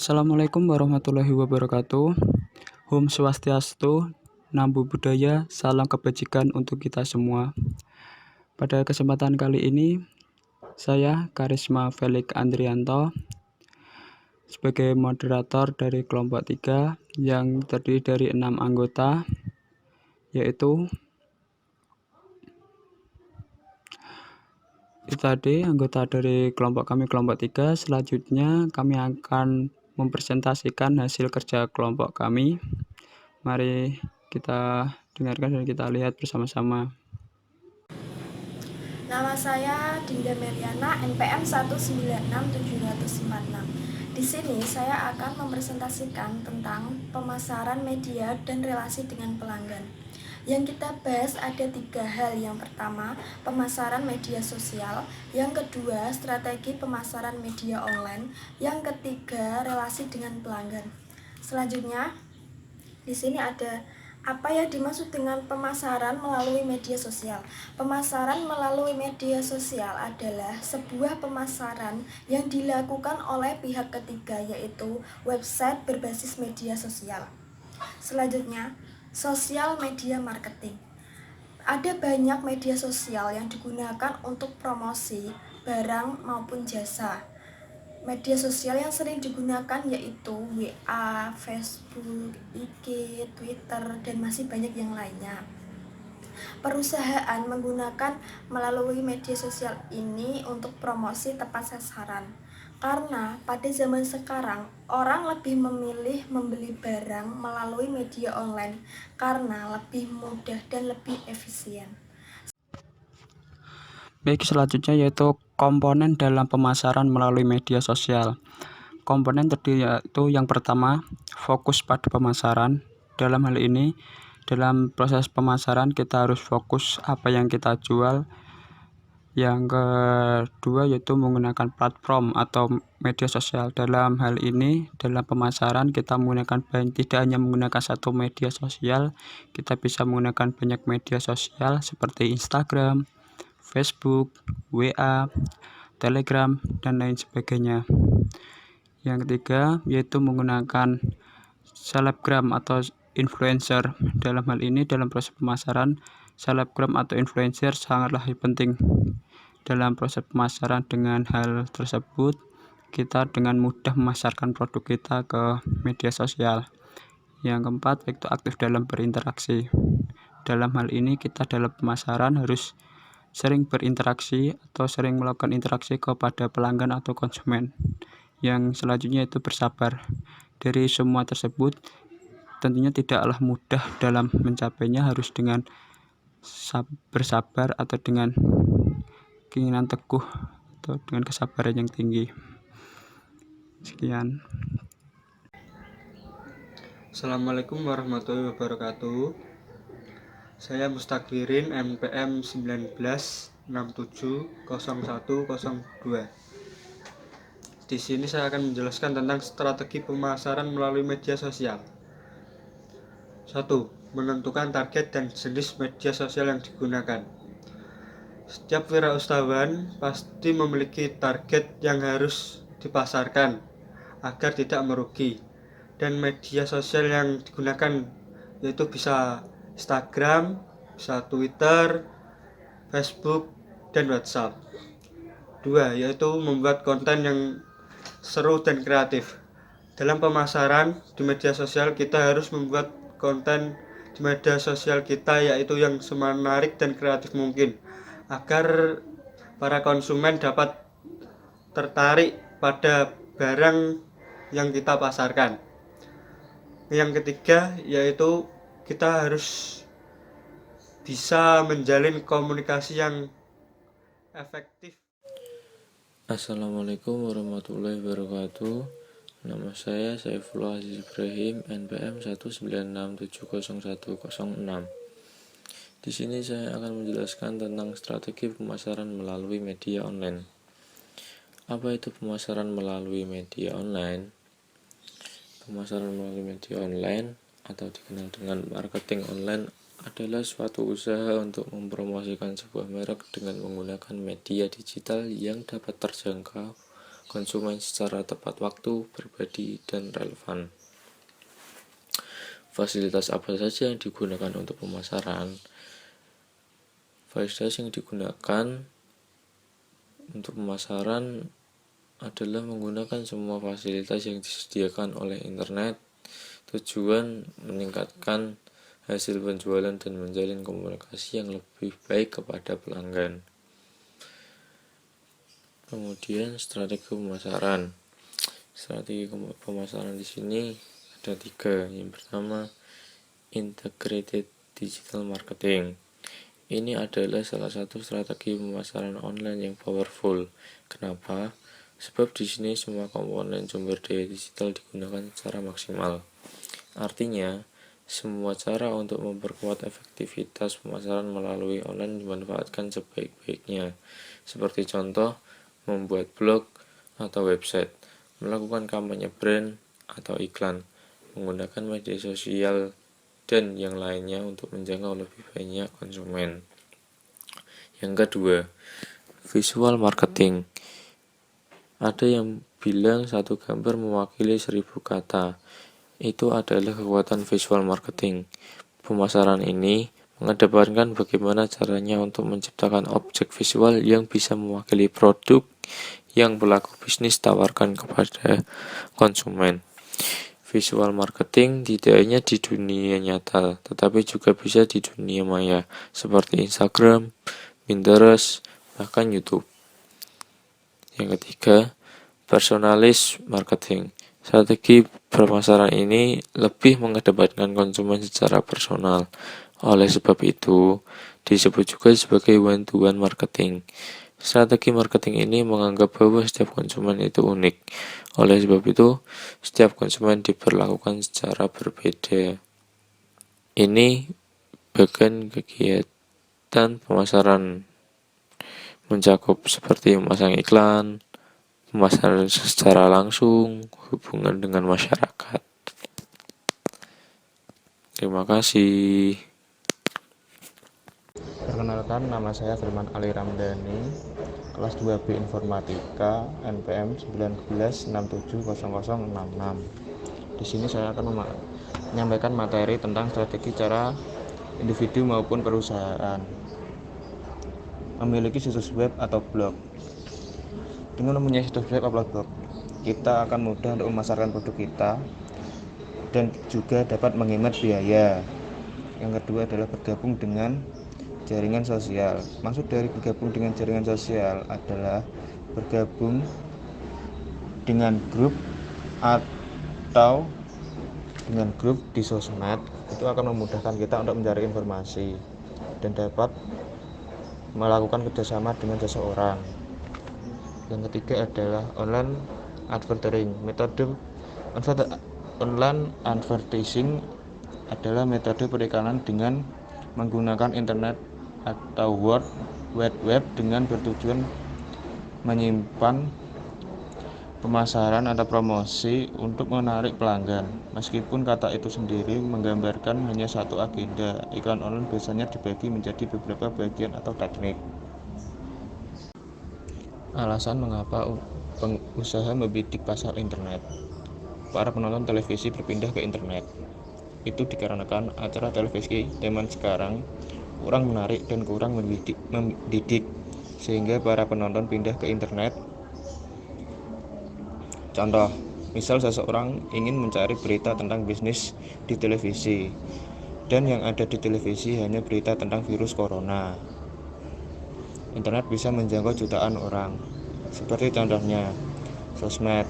Assalamualaikum warahmatullahi wabarakatuh. Om Swastiastu, Namo Buddhaya, salam kebajikan untuk kita semua. Pada kesempatan kali ini, saya Karisma Felix Andrianto sebagai moderator dari kelompok 3 yang terdiri dari 6 anggota, yaitu itu tadi anggota dari kelompok kami kelompok 3. Selanjutnya kami akan mempresentasikan hasil kerja kelompok kami. Mari kita dengarkan dan kita lihat bersama-sama. Nama saya Dinda Meriana, NPM 1967046. Di sini saya akan mempresentasikan tentang pemasaran media dan relasi dengan pelanggan. Yang kita bahas ada 3 hal. Yang pertama, pemasaran media sosial. Yang kedua, strategi pemasaran media online. Yang ketiga, relasi dengan pelanggan. Selanjutnya, di sini ada apa yang dimaksud dengan pemasaran melalui media sosial. Pemasaran melalui media sosial adalah sebuah pemasaran yang dilakukan oleh pihak ketiga, yaitu website berbasis media sosial. Selanjutnya, sosial media marketing. Ada banyak media sosial yang digunakan untuk promosi barang maupun jasa. Media sosial yang sering digunakan yaitu WA, Facebook, IG, Twitter, dan masih banyak yang lainnya. Perusahaan menggunakan melalui media sosial ini untuk promosi tepat sasaran. Karena pada zaman sekarang, orang lebih memilih membeli barang melalui media online karena lebih mudah dan lebih efisien. Baik, selanjutnya yaitu komponen dalam pemasaran melalui media sosial. Komponen terdiri yaitu yang pertama, fokus pada pemasaran. Dalam hal ini, dalam proses pemasaran kita harus fokus apa yang kita jual. Yang kedua yaitu menggunakan platform atau media sosial. Dalam hal ini, dalam pemasaran kita menggunakan tidak hanya menggunakan satu media sosial, kita bisa menggunakan banyak media sosial seperti Instagram, Facebook, WA, Telegram, dan lain sebagainya. Yang ketiga yaitu menggunakan selebgram atau influencer. Dalam hal ini, dalam proses pemasaran, selebgram atau influencer sangatlah penting dalam proses pemasaran. Dengan hal tersebut, kita dengan mudah memasarkan produk kita ke media sosial. Yang keempat yaitu aktif dalam berinteraksi. Dalam hal ini, kita dalam pemasaran harus sering berinteraksi atau sering melakukan interaksi kepada pelanggan atau konsumen. Yang selanjutnya itu bersabar. Dari semua tersebut, tentunya tidaklah mudah dalam mencapainya, harus dengan bersabar atau dengan keinginan teguh atau dengan kesabaran yang tinggi. Sekian. Assalamualaikum warahmatullahi wabarakatuh. Saya Mustakbirin, NPM 19670102. Di sini saya akan menjelaskan tentang strategi pemasaran melalui media sosial. 1. Menentukan target dan jenis media sosial yang digunakan. Setiap wirausahawan pasti memiliki target yang harus dipasarkan agar tidak merugi. Dan media sosial yang digunakan yaitu bisa Instagram, bisa Twitter, Facebook, dan WhatsApp. 2. Yaitu membuat konten yang seru dan kreatif. Dalam pemasaran di media sosial, kita harus membuat konten di media sosial kita yaitu yang semenarik dan kreatif mungkin agar para konsumen dapat tertarik pada barang yang kita pasarkan. Yang ketiga yaitu kita harus bisa menjalin komunikasi yang efektif. Assalamualaikum warahmatullahi wabarakatuh. Nama saya Saifullah Aziz Ibrahim, NPM 196700106. Di sini saya akan menjelaskan tentang strategi pemasaran melalui media online. Apa itu pemasaran melalui media online? Pemasaran melalui media online atau dikenal dengan marketing online adalah suatu usaha untuk mempromosikan sebuah merek dengan menggunakan media digital yang dapat terjangkau konsumen secara tepat waktu, pribadi, dan relevan. Fasilitas apa saja yang digunakan untuk pemasaran? Fasilitas yang digunakan untuk pemasaran adalah menggunakan semua fasilitas yang disediakan oleh internet. Tujuan meningkatkan hasil penjualan dan menjalin komunikasi yang lebih baik kepada pelanggan. Kemudian strategi pemasaran. Strategi pemasaran di sini ada 3. Yang pertama, integrated digital marketing. Ini adalah salah satu strategi pemasaran online yang powerful. Kenapa? Sebab di sini semua komponen sumber daya digital digunakan secara maksimal. Artinya, semua cara untuk memperkuat efektivitas pemasaran melalui online dimanfaatkan sebaik-baiknya. Seperti contoh, membuat blog atau website, melakukan kampanye brand atau iklan, menggunakan media sosial, dan yang lainnya untuk menjangkau lebih banyak konsumen. Yang kedua, visual marketing. Ada yang bilang satu gambar mewakili 1000 kata. Itu adalah kekuatan visual marketing. Pemasaran ini mengedepankan bagaimana caranya untuk menciptakan objek visual yang bisa mewakili produk yang pelaku bisnis tawarkan kepada konsumen. Visual marketing tidak hanya di dunia nyata, tetapi juga bisa di dunia maya, seperti Instagram, Pinterest, bahkan YouTube. Yang ketiga, personalized marketing. Strategi pemasaran ini lebih mengedepankan konsumen secara personal. Oleh sebab itu, disebut juga sebagai one-to-one marketing. Strategi marketing ini menganggap bahwa setiap konsumen itu unik. Oleh sebab itu, setiap konsumen diperlakukan secara berbeda. Ini bagian kegiatan pemasaran mencakup seperti memasang iklan, pemasaran secara langsung, hubungan dengan masyarakat. Terima kasih. Perkenalkan, nama saya Firman Ali Ramdhani, kelas 2B Informatika, NPM 19670066. Di sini saya akan menyampaikan materi tentang strategi cara individu maupun perusahaan memiliki situs web atau blog. Dengan mempunyai situs web atau blog, kita akan mudah untuk memasarkan produk kita dan juga dapat menghemat biaya. Yang kedua adalah bergabung dengan jaringan sosial. Maksud dari bergabung dengan jaringan sosial adalah bergabung dengan grup atau dengan grup di sosmed. Itu akan memudahkan kita untuk mencari informasi dan dapat melakukan kerjasama dengan seseorang. Yang ketiga adalah online advertising. Metode online advertising adalah metode perikanan dengan menggunakan internet atau World Wide Web dengan bertujuan menyimpan pemasaran atau promosi untuk menarik pelanggan. Meskipun kata itu sendiri menggambarkan hanya satu agenda, iklan online biasanya dibagi menjadi beberapa bagian atau teknik. Alasan mengapa pengusaha membidik pasar internet. Para penonton televisi berpindah ke internet. Itu dikarenakan acara televisi zaman sekarang kurang menarik dan kurang mendidik, sehingga para penonton pindah ke internet. Contoh, misal seseorang ingin mencari berita tentang bisnis di televisi, dan yang ada di televisi hanya berita tentang virus corona. Internet bisa menjangkau jutaan orang, seperti contohnya sosmed.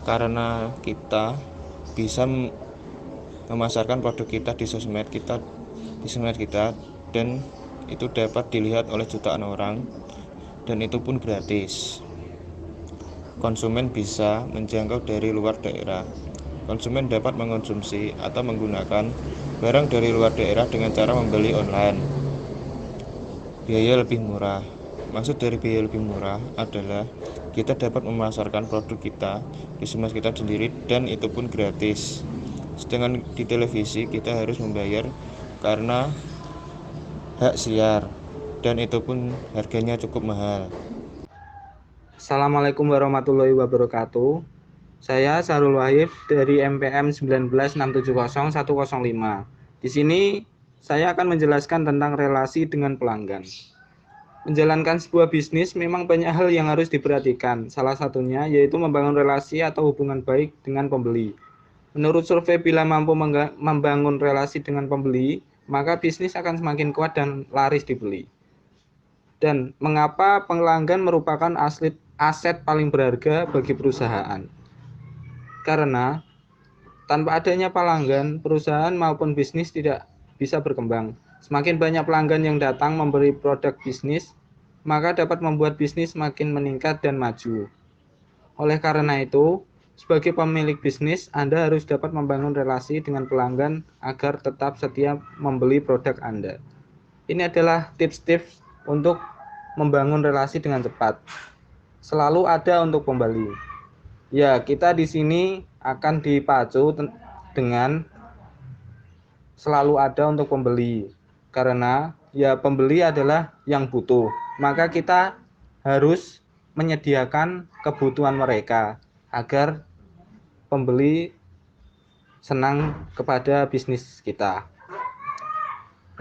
Karena kita bisa memasarkan produk kita di sosmed kita, dan itu dapat dilihat oleh jutaan orang, dan itu pun gratis. Konsumen bisa menjangkau dari luar daerah. Konsumen dapat mengonsumsi atau menggunakan barang dari luar daerah dengan cara membeli online. Biaya lebih murah. Maksud dari biaya lebih murah adalah kita dapat memasarkan produk kita di sosmed kita sendiri, dan itu pun gratis. Sedangkan di televisi kita harus membayar karena hak siar, dan itu pun harganya cukup mahal. Assalamualaikum warahmatullahi wabarakatuh. Saya Sarul Wahib dari MPM 19670-105. Di sini saya akan menjelaskan tentang relasi dengan pelanggan. Menjalankan sebuah bisnis memang banyak hal yang harus diperhatikan. Salah satunya yaitu membangun relasi atau hubungan baik dengan pembeli. Menurut survei, bila mampu membangun relasi dengan pembeli, maka bisnis akan semakin kuat dan laris dibeli. Dan mengapa pelanggan merupakan aset paling berharga bagi perusahaan? Karena tanpa adanya pelanggan, perusahaan maupun bisnis tidak bisa berkembang. Semakin banyak pelanggan yang datang memberi produk bisnis, maka dapat membuat bisnis makin meningkat dan maju. Oleh karena itu, sebagai pemilik bisnis, Anda harus dapat membangun relasi dengan pelanggan agar tetap setia membeli produk Anda. Ini adalah tips-tips untuk membangun relasi dengan cepat. Selalu ada untuk pembeli. Ya, kita di sini akan dipacu dengan selalu ada untuk pembeli. Karena ya pembeli adalah yang butuh. Maka kita harus menyediakan kebutuhan mereka agar pembeli senang kepada bisnis kita.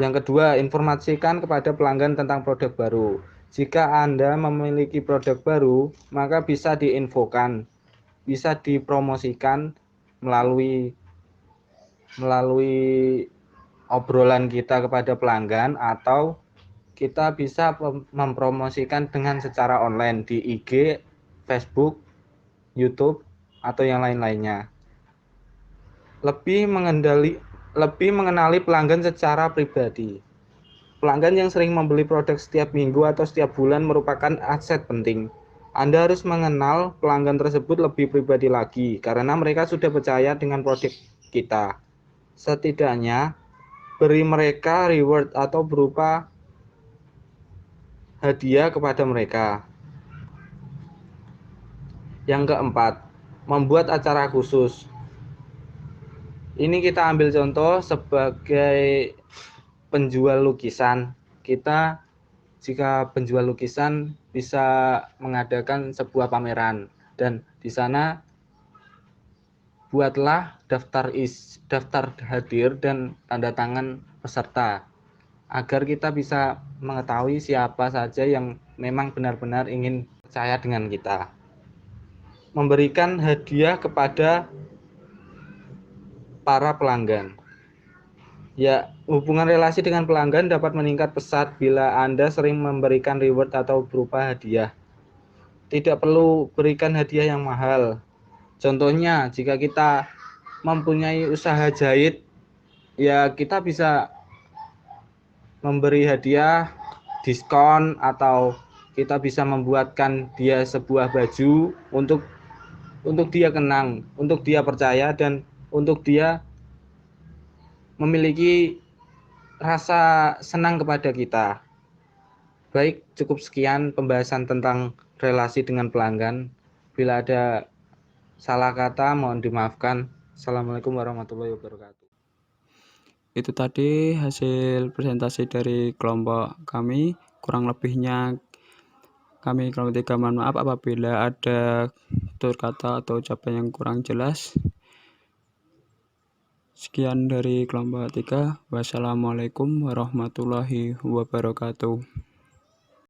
Yang kedua, informasikan kepada pelanggan tentang produk baru. Jika Anda memiliki produk baru, maka bisa diinfokan, bisa dipromosikan melalui obrolan kita kepada pelanggan, atau kita bisa mempromosikan dengan secara online di IG, Facebook, YouTube, atau yang lain-lainnya. Lebih mengenali pelanggan secara pribadi. Pelanggan yang sering membeli produk setiap minggu atau setiap bulan merupakan aset penting. Anda harus mengenal pelanggan tersebut lebih pribadi lagi, karena mereka sudah percaya dengan produk kita. Setidaknya, beri mereka reward atau berupa hadiah kepada mereka. Yang keempat, membuat acara khusus. Ini kita ambil contoh sebagai penjual lukisan. Kita jika penjual lukisan bisa mengadakan sebuah pameran, dan di sana buatlah daftar hadir dan tanda tangan peserta agar kita bisa mengetahui siapa saja yang memang benar-benar ingin percaya dengan kita. Memberikan hadiah kepada para pelanggan. Ya, hubungan relasi dengan pelanggan dapat meningkat pesat bila Anda sering memberikan reward atau berupa hadiah. Tidak perlu berikan hadiah yang mahal. Contohnya, jika kita mempunyai usaha jahit, ya kita bisa memberi hadiah, diskon, atau kita bisa membuatkan dia sebuah baju untuk dia kenang, untuk dia percaya, dan untuk dia memiliki rasa senang kepada kita. Baik, cukup sekian pembahasan tentang relasi dengan pelanggan. Bila ada salah kata, mohon dimaafkan. Assalamualaikum warahmatullahi wabarakatuh. Itu tadi hasil presentasi dari kelompok kami. Kurang lebihnya kami kelompok 3 mohon maaf apabila ada tutur kata atau ucapan yang kurang jelas. Sekian dari kelompok 3. Wassalamualaikum warahmatullahi wabarakatuh.